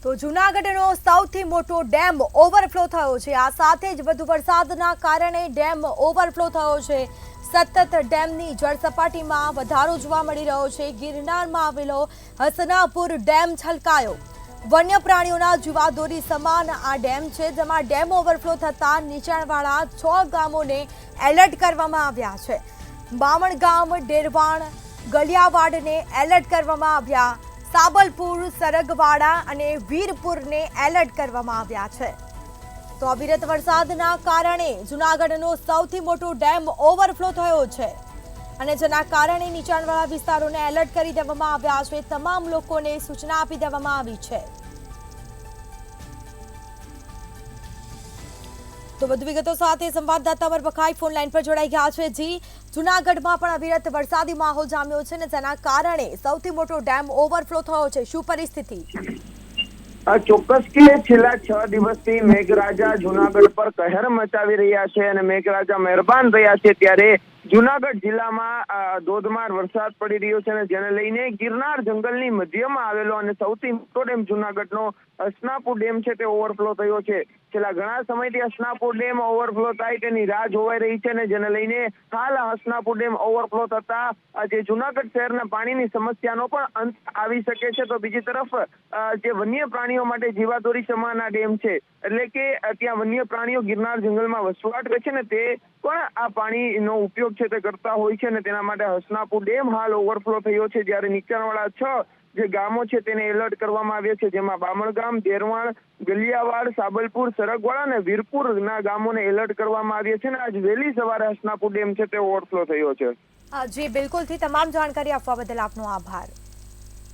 તો જૂનાગઢનો સૌથી મોટો ડેમ ઓવરફ્લો થયો છે। આ સાથે જ વધુ વરસાદના કારણે ડેમ ઓવરફ્લો થયો છે। સતત ડેમની જળસપાટીમાં વધારો જોવા મળી રહ્યો છે। ગિરનારમાં આવેલો હસનાપુર ડેમ છલકાયો। વન્ય પ્રાણીઓના જીવાદોરી સમાન આ ડેમ છે, જેમાં ડેમ ઓવરફ્લો થતાં નીચાણવાળા 6 ગામોને એલર્ટ કરવામાં આવ્યા છે। બામણગામ, ડેરવાણ, ગલિયાવાડને એલર્ટ કરવામાં આવ્યા। સાબલપુર, સરગવાડા અને વીરપુરને એલર્ટ કરવામાં આવ્યા છે। તો અવિરત વરસાદના કારણે જૂનાગઢનો સૌથી મોટો ડેમ ઓવરફ્લો થયો છે અને જેના કારણે નીચાણવાળા વિસ્તારોને એલર્ટ કરી દેવામાં આવ્યા છે। તમામ લોકોને સૂચના આપી દેવામાં આવી છે। તો વધુ વિગતો સાથે સંવાદદાતા અમર બખાઈ ફોન લાઈન પર જોડાઈ ગયા છે। જી, જૂનાગઢમાં પણ અવિરત વરસાદી માહોલ જામ્યો છે અને જેના કારણે સૌથી મોટો ડેમ ઓવરફ્લો થયો છે। શું પરિસ્થિતિ? ચોક્કસ કે છેલ્લા 6 દિવસથી મેઘરાજા જૂનાગઢ પર કહેર મચાવી રહ્યા છે અને મેઘરાજા મહેરબાન રહ્યા છે, ત્યારે જૂનાગઢ જિલ્લામાં ધોધમાર વરસાદ પડી રહ્યો છે અને જેને લઈને ગિરનાર જંગલની મધ્યમાં આવેલો અને સૌથી મોટો ડેમ જૂનાગઢનો હસનાપુર ડેમ છે તે ઓવરફ્લો થયો છે। છેલ્લા ઘણા સમયથી હસનાપુર ડેમ ઓવરફ્લો થાય તેની રાહ જોવાઈ રહી છે અને જેને લઈને હાલ હસનાપુર ડેમ ઓવરફ્લો થતા જે જૂનાગઢ શહેરના પાણીની સમસ્યાનો પણ અંત આવી શકે છે। તો બીજી તરફ જે વન્ય પ્રાણીઓ માટે જીવાદોરી સમાન આ ડેમ છે, એટલે કે ત્યાં વન્ય પ્રાણીઓ ગિરનાર જંગલમાં વસવાટ કરે છે ને તે પણ આ પાણીનો ઉપયોગ છે તે કરતા હોય છે અને તેના માટે હસનાપુર ડેમ હાલ ઓવરફ્લો થયો છે। જ્યારે નીચાણવાળા 6 જે ગામો છે તેને એલર્ટ કરવામાં આવ્યા છે, જેમાં બામણગામ, દેરવાણ, ગલિયાવાડ, સાબલપુર, સરગવાડા અને વીરપુરના ગામોને એલર્ટ કરવામાં આવ્યા છે અને આજ વહેલી સવારે હસનાપુર ડેમ છે તે ઓવરફ્લો થયો છે। જી બિલકુલથી તમામ જાણકારી આપવા બદલ આપનો આભાર।